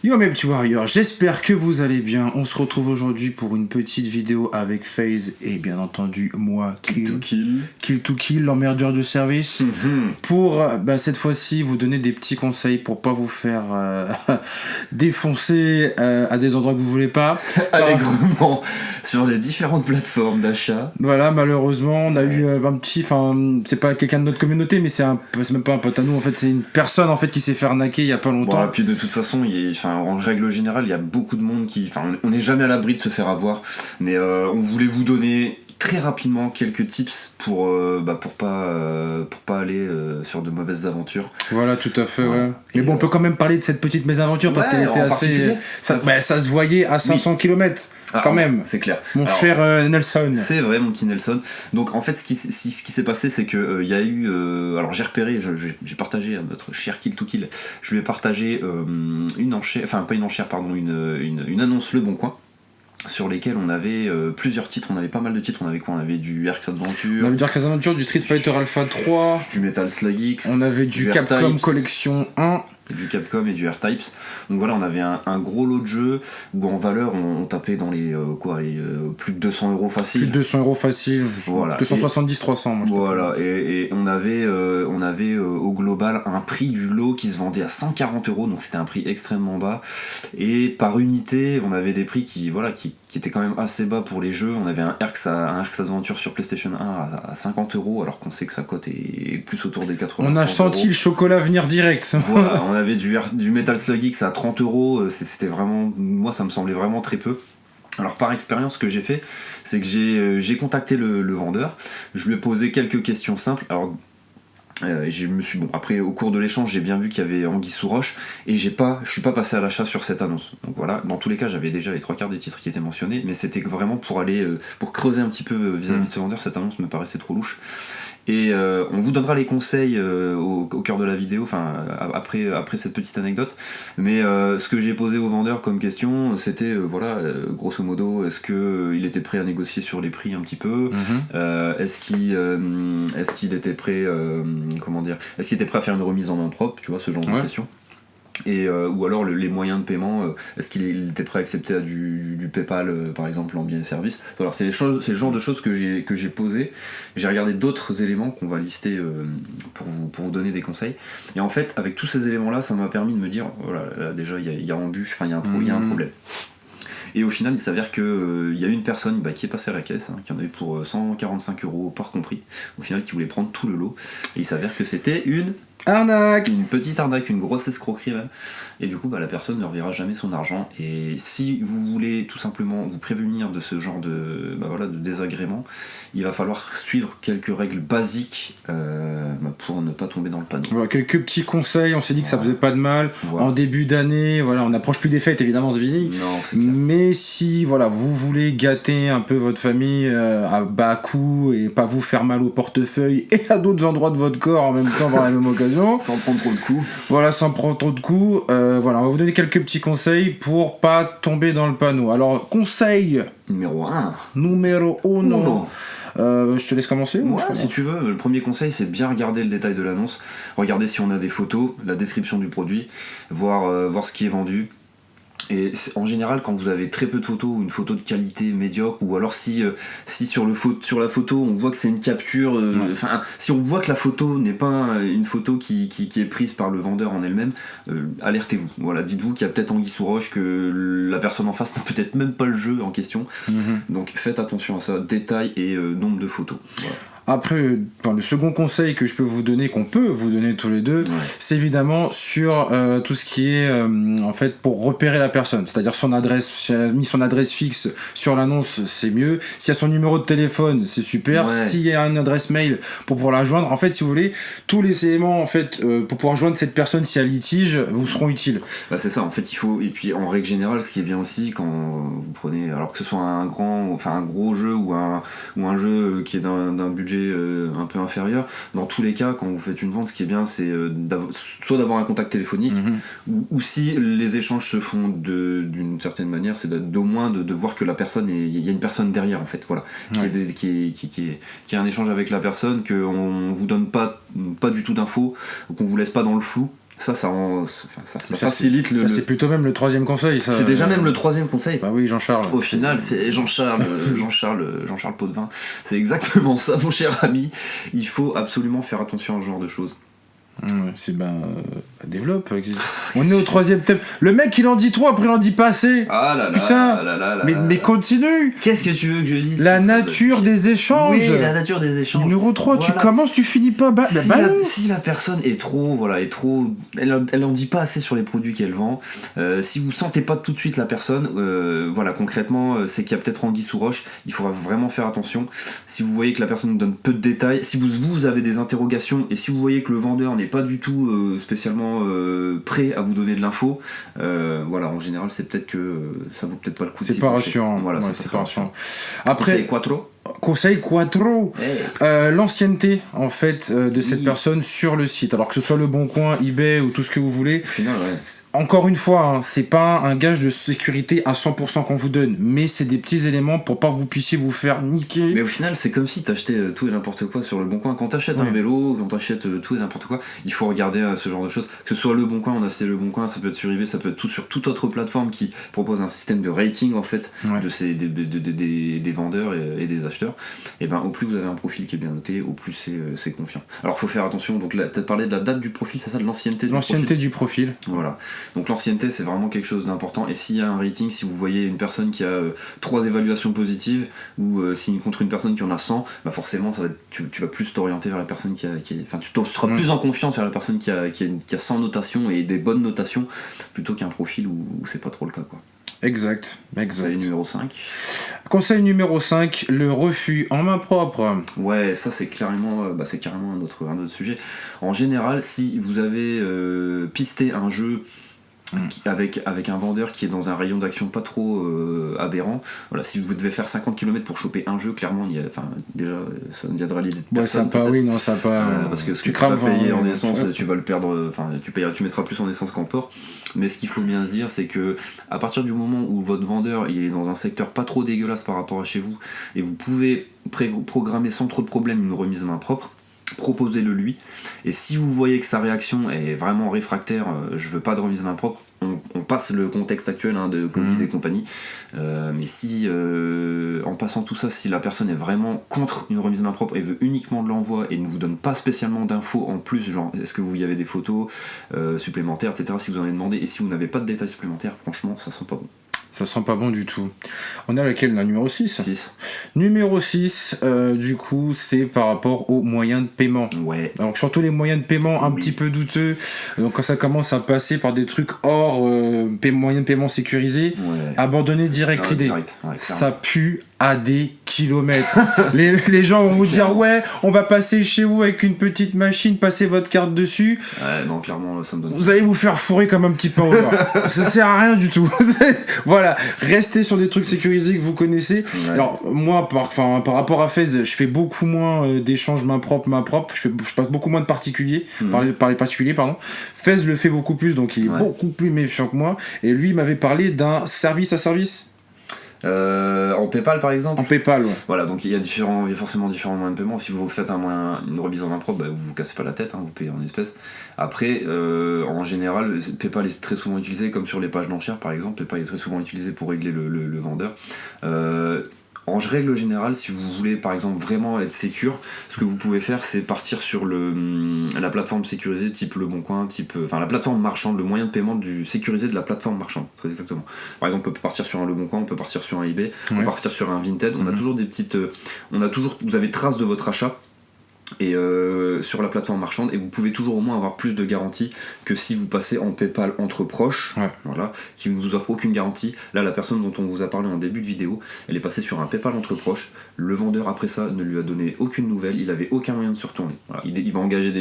Yo mes petits warriors, j'espère que vous allez bien. On se retrouve aujourd'hui pour une petite vidéo avec FaZe et bien entendu moi, Kill to Kill, l'emmerdeur de service. Pour cette fois-ci vous donner des petits conseils pour pas vous faire défoncer à des endroits que vous voulez pas. Allègrement sur les différentes plateformes d'achat. Voilà, malheureusement, on a eu un petit, c'est pas quelqu'un de notre communauté, mais c'est même pas un pote à nous, en fait, c'est une personne en fait qui s'est fait arnaquer il y a pas longtemps. Bon, et puis de toute façon, en règle générale, il y a beaucoup de monde on n'est jamais à l'abri de se faire avoir, mais on voulait vous donner très rapidement quelques tips pour pas aller sur de mauvaises aventures. Voilà, tout à fait. Ouais. Mais bon, on peut quand même parler de cette petite mésaventure parce qu'elle était assez. Ça se voyait à 500 km. Quand même, c'est clair. Mon cher Nelson. C'est vrai, mon petit Nelson. Donc en fait, ce qui s'est passé, c'est que il y a eu. Alors j'ai repéré, j'ai partagé à notre cher Kill to Kill. Je lui ai partagé une enchère, enfin pas une enchère, pardon, une annonce Le Bon Coin, sur lesquels on avait plusieurs titres, on avait pas mal de titres, on avait quoi? On avait du Arx Adventure, on avait du Arx Adventure, du Street Fighter Alpha 3, du Metal Slug X, on avait du Capcom Collection 1, du Capcom et du R-Types. Donc voilà, on avait un gros lot de jeux où en valeur on tapait dans les plus de 200 € facile. Plus de 200 € facile, voilà. 270-300. Voilà, et on avait au global un prix du lot qui se vendait à 140 €, donc c'était un prix extrêmement bas. Et par unité, on avait des prix qui étaient quand même assez bas pour les jeux. On avait un Arx Adventure sur PlayStation 1 à 50 €, alors qu'on sait que sa cote est plus autour des 80 €. On a senti le chocolat venir direct. Voilà, on avait du Metal Slug X à 30 €, c'était vraiment, moi ça me semblait vraiment très peu. Alors par expérience, ce que j'ai fait, c'est que j'ai contacté le vendeur, je lui ai posé quelques questions simples. Alors après au cours de l'échange, j'ai bien vu qu'il y avait anguille sous roche et je suis pas passé à l'achat sur cette annonce. Donc voilà, dans tous les cas, j'avais déjà les 3/4 des titres qui étaient mentionnés, mais c'était vraiment pour creuser un petit peu vis-à-vis de ce vendeur. Cette annonce me paraissait trop louche. Et on vous donnera les conseils au cœur de la vidéo, enfin après cette petite anecdote. Mais ce que j'ai posé au vendeur comme question, c'était grosso modo, est-ce qu'il était prêt à négocier sur les prix un petit peu, est-ce qu'il était prêt, est-ce qu'il était prêt à faire une remise en main propre, tu vois, ce genre de questions. Et ou alors les moyens de paiement, est-ce qu'il était prêt à accepter du PayPal par exemple en biens et services. Alors c'est le genre de choses que j'ai posé. J'ai regardé d'autres éléments qu'on va lister pour vous donner des conseils. Et en fait, avec tous ces éléments là, ça m'a permis de me dire là, déjà il y a embûche, enfin il y a un problème. Et au final, il s'avère qu'il y a une personne qui est passée à la caisse, qui en avait pour 145 € par compris, au final qui voulait prendre tout le lot. Et il s'avère que c'était une arnaque, une petite arnaque, une grosse escroquerie même. Et du coup la personne ne reverra jamais son argent. Et si vous voulez tout simplement vous prévenir de ce genre de désagrément, il va falloir suivre quelques règles basiques pour ne pas tomber dans le panneau. Voilà, quelques petits conseils, on s'est dit que ça faisait pas de mal. En début d'année, on n'approche plus des fêtes évidemment, c'est fini. Non, c'est clair. Mais si vous voulez gâter un peu votre famille à bas coût et pas vous faire mal au portefeuille et à d'autres endroits de votre corps en même temps par la même occasion, sans prendre trop de coups. Voilà, sans prendre trop de coups. On va vous donner quelques petits conseils pour pas tomber dans le panneau. Alors, conseil numéro 1. Je te laisse commencer. Ouais, si tu veux. Le premier conseil, c'est bien regarder le détail de l'annonce. Regarder si on a des photos, la description du produit, voir ce qui est vendu. Et en général, quand vous avez très peu de photos ou une photo de qualité médiocre, ou alors si sur la photo on voit que c'est une capture, si on voit que la photo n'est pas une photo qui est prise par le vendeur en elle-même, alertez-vous. Voilà, dites-vous qu'il y a peut-être anguille sous roche, que la personne en face n'a peut-être même pas le jeu en question. Donc faites attention à ça, détail et nombre de photos. Voilà. Après, le second conseil que je peux vous donner, qu'on peut vous donner tous les deux, c'est évidemment sur tout ce qui est en fait pour repérer la personne, c'est-à-dire son adresse. Si elle a mis son adresse fixe sur l'annonce, c'est mieux. S'il y a son numéro de téléphone, c'est super. S'il y a une adresse mail pour pouvoir la joindre, en fait, si vous voulez, tous les éléments en fait pour pouvoir joindre cette personne si elle litige vous seront utiles. C'est ça. En fait, il faut. Et puis en règle générale, ce qui est bien aussi quand vous prenez, alors que ce soit un gros jeu ou un jeu qui est d'un budget un peu inférieur, dans tous les cas quand vous faites une vente, ce qui est bien c'est soit d'avoir un contact téléphonique ou si les échanges se font d'une certaine manière, c'est d'au moins de voir que la personne il y a une personne derrière en fait, voilà, qui est un échange avec la personne, qu'on vous donne pas du tout d'infos, qu'on vous laisse pas dans le flou. Ça facilite le. Ça, c'est plutôt même le troisième conseil. Ça, c'est déjà même le troisième conseil. Bah oui, Jean-Charles. Au final, c'est Jean-Charles Potvin. C'est exactement ça, mon cher ami. Il faut absolument faire attention à ce genre de choses. C'est développe. On est au troisième thème. Le mec il en dit trop, après il en dit pas assez. Ah là là. Putain. Mais continue. Qu'est-ce que tu veux que je dise? La nature des échanges. Oui, la nature des échanges. Numéro 3, voilà. Tu commences, tu finis pas. Si la personne est trop, elle en dit pas assez sur les produits qu'elle vend. Si vous sentez pas tout de suite la personne, concrètement, c'est qu'il y a peut-être anguille sous roche. Il faudra vraiment faire attention. Si vous voyez que la personne nous donne peu de détails, si vous avez des interrogations et si vous voyez que le vendeur n'est pas du tout spécialement prêt à vous donner de l'info, en général c'est peut-être que ça vaut peut-être pas le coup de c'est pas rassurant. Voilà, c'est pas rassurant. Après, conseil quattro, l'ancienneté en fait de cette personne sur le site, alors que ce soit Le Bon Coin, eBay ou tout ce que vous voulez. Au final, encore une fois, c'est pas un gage de sécurité à 100% qu'on vous donne, mais c'est des petits éléments pour pas que vous puissiez vous faire niquer. Mais au final, c'est comme si t'achetais tout et n'importe quoi sur Le Bon Coin. Quand t'achètes un vélo, quand t'achètes tout et n'importe quoi, il faut regarder ce genre de choses. Que ce soit Le Bon Coin, on a cité Le Bon Coin, ça peut être sur eBay, ça peut être sur toute autre plateforme qui propose un système de rating en fait des vendeurs et des acheteurs. Et ben au plus vous avez un profil qui est bien noté, au plus c'est confiant. Alors faut faire attention. Donc là, t'as parlé de la date du profil, c'est ça, de l'ancienneté du profil. Voilà. Donc l'ancienneté, c'est vraiment quelque chose d'important. Et s'il y a un rating, si vous voyez une personne qui a 3 évaluations positives ou contre une personne qui en a 100, bah forcément tu vas plus t'orienter vers la personne qui enfin tu seras plus en confiance vers la personne qui a 100 notations et des bonnes notations plutôt qu'un profil où c'est pas trop le cas, quoi. Exact. Conseil numéro 5. Conseil numéro 5, le refus en main propre. Ouais, ça c'est carrément un autre sujet. En général, si vous avez pisté un jeu avec un vendeur qui est dans un rayon d'action pas trop aberrant, voilà, si vous devez faire 50 km pour choper un jeu, clairement déjà ça ne viendra l'idée de personne. Parce que ce que tu vas payer en essence, tu vas le perdre, tu mettras plus en essence qu'en port. Mais ce qu'il faut bien se dire, c'est que à partir du moment où votre vendeur il est dans un secteur pas trop dégueulasse par rapport à chez vous, et vous pouvez programmer sans trop de problème une remise main propre, proposez-le lui. Et si vous voyez que sa réaction est vraiment réfractaire, je veux pas de remise main propre, on passe le contexte actuel de Covid et compagnie, mais si en passant tout ça, si la personne est vraiment contre une remise main propre et veut uniquement de l'envoi et ne vous donne pas spécialement d'infos en plus, genre est-ce que vous y avez des photos supplémentaires, etc., si vous en avez demandé, et si vous n'avez pas de détails supplémentaires, franchement ça sent pas bon. Ça sent pas bon du tout. On a laquelle, la numéro 6 ? Numéro 6, du coup, c'est par rapport aux moyens de paiement. Ouais. Donc surtout les moyens de paiement un petit peu douteux. Donc quand ça commence à passer par des trucs hors moyens de paiement sécurisés, abandonnez direct l'idée. Ça pue à des kilomètres. les gens vont vous dire on va passer chez vous avec une petite machine, passer votre carte dessus. Non, clairement, ça me donne. Vous allez vous faire fourrer comme un petit pain au beurre. Ça sert à rien du tout. Voilà, restez sur des trucs sécurisés que vous connaissez. Alors moi, par rapport à Fez, je fais beaucoup moins d'échanges main propre. Je passe beaucoup moins de particuliers, par les particuliers, pardon. Fez le fait beaucoup plus, donc il est beaucoup plus méfiant que moi. Et lui, il m'avait parlé d'un service à service. En PayPal par exemple. En PayPal, ouais. Voilà, donc il y a forcément différents moyens de paiement. Si vous faites une remise en main propre, vous vous cassez pas la tête, vous payez en espèces. Après, en général, PayPal est très souvent utilisé, comme sur les pages d'enchères par exemple. PayPal est très souvent utilisé pour régler le vendeur. En règle générale, si vous voulez par exemple vraiment être sécure, ce que vous pouvez faire, c'est partir sur la plateforme sécurisée type Le Bon Coin, la plateforme marchande, le moyen de paiement sécurisé de la plateforme marchande, très exactement. Par exemple, on peut partir sur un Le Bon Coin, on peut partir sur un eBay, on peut partir sur un Vinted. On a toujours vous avez trace de votre achat. Et sur la plateforme marchande, et vous pouvez toujours au moins avoir plus de garantie que si vous passez en PayPal entre proches, voilà, qui ne vous offre aucune garantie. Là, la personne dont on vous a parlé en début de vidéo, elle est passée sur un PayPal entre proches. Le vendeur après ça ne lui a donné aucune nouvelle, il avait aucun moyen de se retourner. Voilà. Il va engager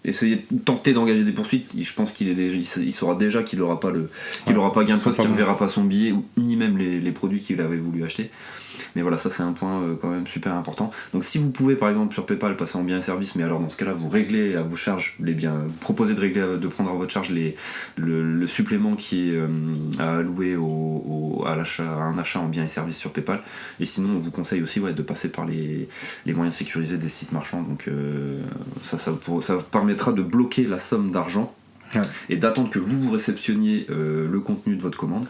essayer de tenter d'engager des poursuites. Je pense il saura déjà qu'il n'aura pas gain de cause, qu'il ne reverra pas son billet ni même les produits qu'il avait voulu acheter. Mais voilà, ça c'est un point quand même super important. Donc si vous pouvez par exemple sur PayPal passer en biens et services, mais alors dans ce cas là vous réglez à vos charges les biens, vous proposez de prendre à votre charge le supplément qui est à allouer à un achat en biens et services sur PayPal. Et sinon on vous conseille aussi de passer par les moyens sécurisés des sites marchands. Donc ça permettra de bloquer la somme d'argent et d'attendre que vous réceptionniez le contenu de votre commande.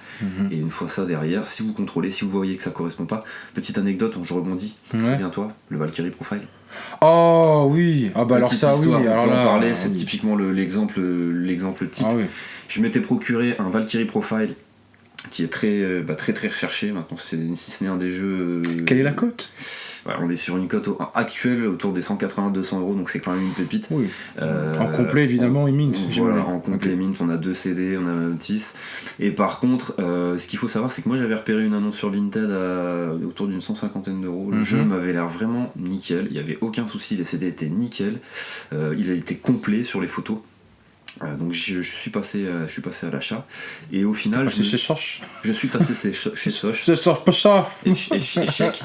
Et une fois ça derrière, si vous contrôlez, si vous voyez que ça correspond pas, petite anecdote, je rebondis, souviens-toi, le Valkyrie Profile. Oh oui, ah bah alors ça histoire, oui, alors là, en là, parler, c'est typiquement l'exemple type. Ah oui. Je m'étais procuré un Valkyrie Profile qui est très recherché maintenant, si ce n'est un des jeux. Quelle est la cote? On est sur une cote actuelle autour des 180-200 €, donc c'est quand même une pépite. Oui. En complet évidemment et mint. Voilà, en complet mint, on a 2 CD, on a un notice. Et par contre, ce qu'il faut savoir, c'est que moi j'avais repéré une annonce sur Vinted autour d'une 150aine €. Le jeu m'avait l'air vraiment nickel, il n'y avait aucun souci, les CD étaient nickel, il a été complet sur les photos. Donc je suis passé à l'achat et au final chez Soch. Je suis passé chez Soch. Je sors pas ça. Échec.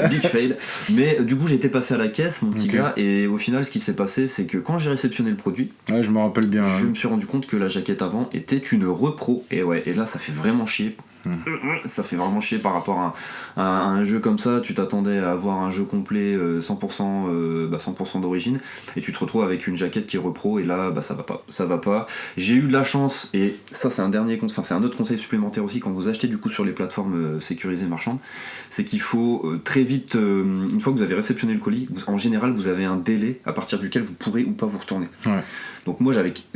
Big fail. Mais du coup j'étais passé à la caisse, mon petit gars, et au final ce qui s'est passé, c'est que quand j'ai réceptionné le produit, je me rappelle bien. Je me suis rendu compte que la jaquette avant était une repro, et là ça fait vraiment chier. Ça fait vraiment chier par rapport à un jeu comme ça. Tu t'attendais à avoir un jeu complet 100% d'origine, et tu te retrouves avec une jaquette qui est repro, et là ça va pas. J'ai eu de la chance, et ça c'est c'est un autre conseil supplémentaire aussi quand vous achetez du coup sur les plateformes sécurisées marchandes, c'est qu'il faut très vite, une fois que vous avez réceptionné le colis, en général vous avez un délai à partir duquel vous pourrez ou pas vous retourner. Donc moi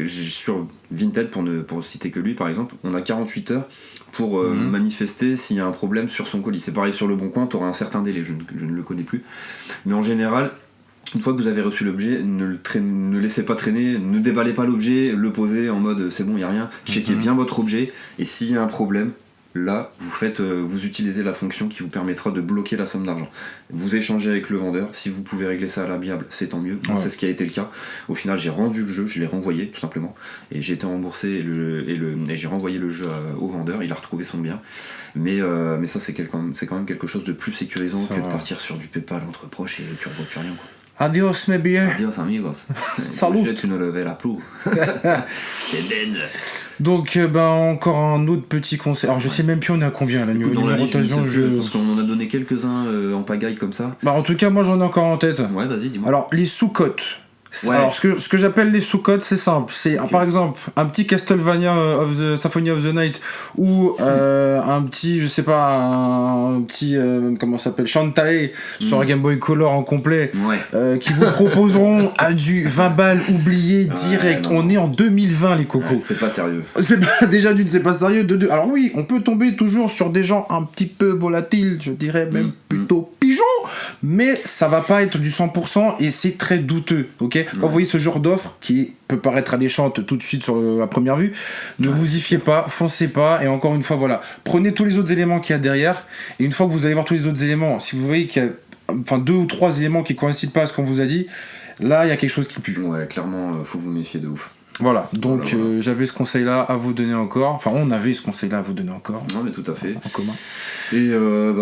sur Vinted, pour citer que lui par exemple, on a 48 heures pour manifester s'il y a un problème sur son colis. C'est pareil sur le Bon Coin, tu auras un certain délai, je ne le connais plus. Mais en général, une fois que vous avez reçu l'objet, ne laissez pas traîner, ne déballez pas l'objet, le posez en mode c'est bon, il n'y a rien, checkez bien votre objet, et s'il y a un problème, là, vous utilisez la fonction qui vous permettra de bloquer la somme d'argent. Vous échangez avec le vendeur, si vous pouvez régler ça à l'amiable, c'est tant mieux. C'est ce qui a été le cas. Au final, j'ai rendu le jeu, je l'ai renvoyé tout simplement, et j'ai été remboursé et j'ai renvoyé le jeu au vendeur, il a retrouvé son bien. Mais ça, c'est quand même quelque chose de plus sécurisant que de partir sur du PayPal entre proches et tu ne revois plus rien, quoi. Adios mes bien. Adios amigos. Salut. Tu ne levais la peau. C'est dead. Donc encore un autre petit conseil. Alors je sais même plus on est à combien là niveau numérotation, parce qu'on en a donné quelques-uns en pagaille comme ça. En tout cas moi j'en ai encore en tête. Ouais, vas-y, dis-moi. Alors les sous-cotes. Alors ce que j'appelle les sous-codes, c'est simple. C'est par exemple un petit Castlevania Symphony of the Night ou un petit, je sais pas, un petit comment ça s'appelle, Shantae sur Game Boy Color en complet, qui vous proposeront à du 20 balles oublié direct. On est en 2020 les cocos. C'est pas sérieux. Déjà d'une, c'est pas sérieux. De deux, alors oui, on peut tomber toujours sur des gens un petit peu volatiles, je dirais même plutôt pigeons, mais ça va pas être du 100% et c'est très douteux, ok. Quand vous voyez ce genre d'offre qui peut paraître alléchante tout de suite à première vue, ne vous y fiez pas, foncez pas, et encore une fois, voilà, prenez tous les autres éléments qu'il y a derrière, et une fois que vous allez voir tous les autres éléments, si vous voyez qu'il y a 2 ou 3 éléments qui coïncident pas à ce qu'on vous a dit, là, il y a quelque chose qui pue. Ouais, clairement, faut vous méfier de ouf. Voilà, donc j'avais ce conseil-là à vous donner encore, enfin on avait ce conseil-là à vous donner encore. Non mais tout à fait. En commun. Et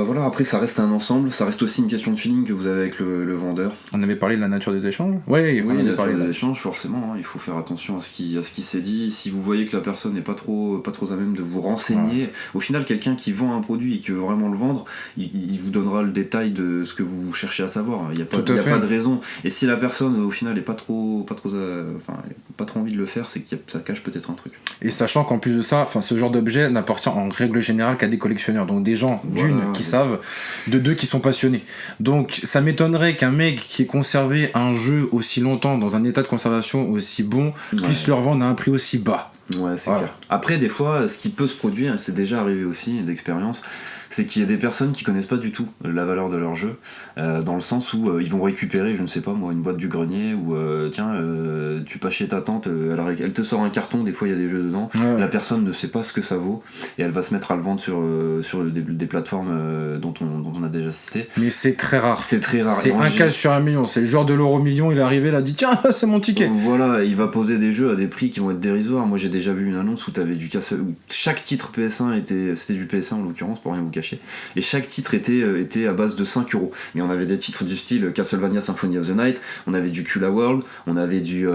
voilà, après ça reste un ensemble, ça reste aussi une question de feeling que vous avez avec le vendeur. On avait parlé de la nature des échanges. Oui, on avait parlé des échanges, forcément, il faut faire attention à ce qui s'est dit. Si vous voyez que la personne n'est pas trop à même de vous renseigner, au final quelqu'un qui vend un produit et qui veut vraiment le vendre, il vous donnera le détail de ce que vous cherchez à savoir. Il n'y a pas de raison. Et si la personne au final n'est pas trop envie de le faire, c'est que ça cache peut-être un truc. Et sachant qu'en plus de ça, ce genre d'objet n'appartient en règle générale qu'à des collectionneurs, donc des gens qui savent, de deux qui sont passionnés. Donc ça m'étonnerait qu'un mec qui ait conservé un jeu aussi longtemps dans un état de conservation aussi bon puisse le revendre à un prix aussi bas. Ouais, c'est clair. Après, des fois, ce qui peut se produire, c'est déjà arrivé aussi d'expérience, c'est qu'il y a des personnes qui connaissent pas du tout la valeur de leur jeu, dans le sens où ils vont récupérer, je ne sais pas moi, une boîte du grenier, ou tu passes chez ta tante, elle te sort un carton, des fois il y a des jeux dedans, la personne ne sait pas ce que ça vaut, et elle va se mettre à le vendre sur des plateformes dont on a déjà cité. Mais c'est très rare. C'est très rare. C'est un cas sur 1 million, c'est le joueur de l'euro million, il est arrivé, il a dit tiens, c'est mon ticket. Voilà, il va poser des jeux à des prix qui vont être dérisoires. Moi j'ai déjà vu une annonce où t'avais où chaque titre PS1 c'était du PS1 en l'occurrence, pour rien vous cacher, et chaque titre était à base de 5 €. Mais on avait des titres du style Castlevania Symphony of the Night, on avait du Kula World, on avait du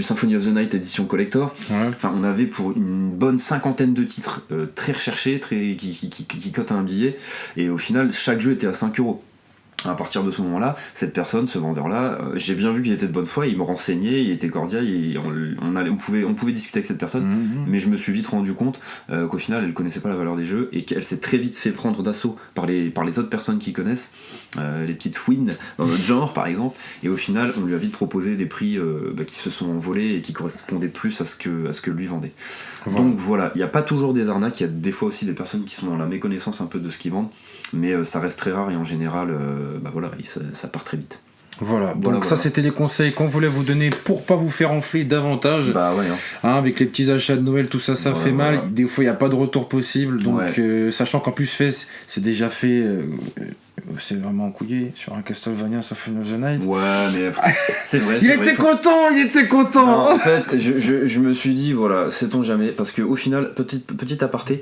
Symphony of the Night édition collector. Enfin, on avait pour une bonne 50aine de titres très recherchés, qui cotent un billet, et au final chaque jeu était à 5 €. À partir de ce moment-là, cette personne, ce vendeur-là, j'ai bien vu qu'il était de bonne foi, il me renseignait, il était cordial, on pouvait discuter avec cette personne, mais je me suis vite rendu compte qu'au final, elle connaissait pas la valeur des jeux et qu'elle s'est très vite fait prendre d'assaut par les autres personnes qui connaissent, les petites fouines dans notre genre par exemple, et au final, on lui a vite proposé des prix qui se sont envolés et qui correspondaient plus à ce que lui vendait. Voilà. Donc voilà, il n'y a pas toujours des arnaques, il y a des fois aussi des personnes qui sont dans la méconnaissance un peu de ce qu'ils vendent, mais ça reste très rare et en général, ça part très vite. Voilà, donc ça c'était les conseils qu'on voulait vous donner pour pas vous faire enfler davantage. Bah ouais. Avec les petits achats de Noël, tout ça, ça fait mal. Des fois il n'y a pas de retour possible, donc sachant qu'en plus c'est déjà fait. C'est vraiment couillé sur un Castlevania Symphony of the Night. Ouais, mais c'est vrai. Il était content. Non, en fait, je me suis dit, voilà, sait-on jamais, parce qu'au final, petit aparté,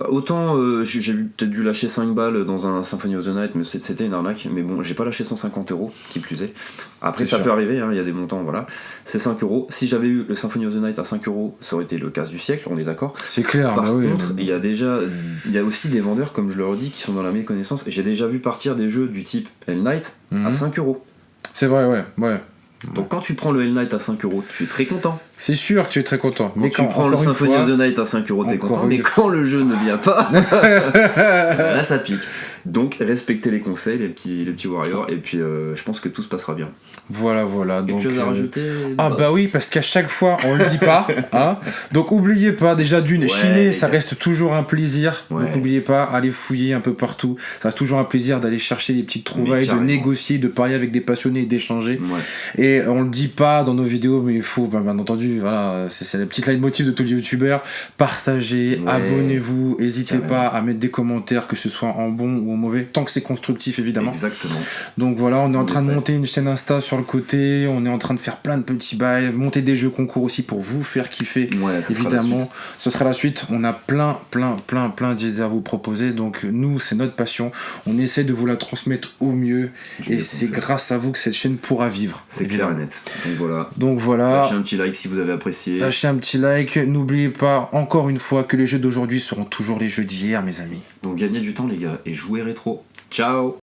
autant j'ai peut-être dû lâcher 5 balles dans un Symphony of the Night, mais c'était une arnaque, mais bon, j'ai pas lâché 150 €, qui plus est. Après, ça peut arriver, il y a des montants, voilà. C'est 5 €. Si j'avais eu le Symphony of the Night à 5 €, ça aurait été le casse du siècle, on est d'accord. C'est clair. Par contre, il y a aussi des vendeurs, comme je leur dis, qui sont dans la méconnaissance. J'ai déjà vu partir des jeux du type Hell Knight à 5 €. C'est vrai, ouais. Donc quand tu prends le Hell Knight à 5 €, tu es très content. C'est sûr que tu es très content. Mais quand tu prends le Symphony of the Night à 5 €, t'es content. Mais quand le jeu ne vient pas, là ça pique. Donc respectez les conseils, les petits warriors, et puis je pense que tout se passera bien. Voilà. Quelque chose à rajouter bah oui, parce qu'à chaque fois on le dit pas. Donc oubliez pas, déjà chiner, ça reste toujours un plaisir. Donc n'oubliez pas, allez fouiller un peu partout. Ça reste toujours un plaisir d'aller chercher des petites trouvailles, de négocier, de parler avec des passionnés, d'échanger. Et on le dit pas dans nos vidéos, mais il faut, bien entendu, voilà, c'est la petite leitmotiv de tous les youtubeurs. Partagez, abonnez-vous, n'hésitez pas à mettre des commentaires, que ce soit en bon ou en mauvais, tant que c'est constructif évidemment. Exactement. Donc voilà, on est en train de monter une chaîne Insta sur le côté, on est en train de faire plein de petits bails, monter des jeux concours aussi pour vous faire kiffer. Évidemment, ce sera la suite. On a plein d'idées à vous proposer, donc nous, c'est notre passion. On essaie de vous la transmettre au mieux, et c'est grâce à vous que cette chaîne pourra vivre. C'est clair et net. Donc voilà. Lâchez un petit like si vous avez apprécié. Lâchez un petit like. N'oubliez pas, encore une fois, que les jeux d'aujourd'hui seront toujours les jeux d'hier, mes amis. Donc gagnez du temps, les gars, et jouez rétro. Ciao.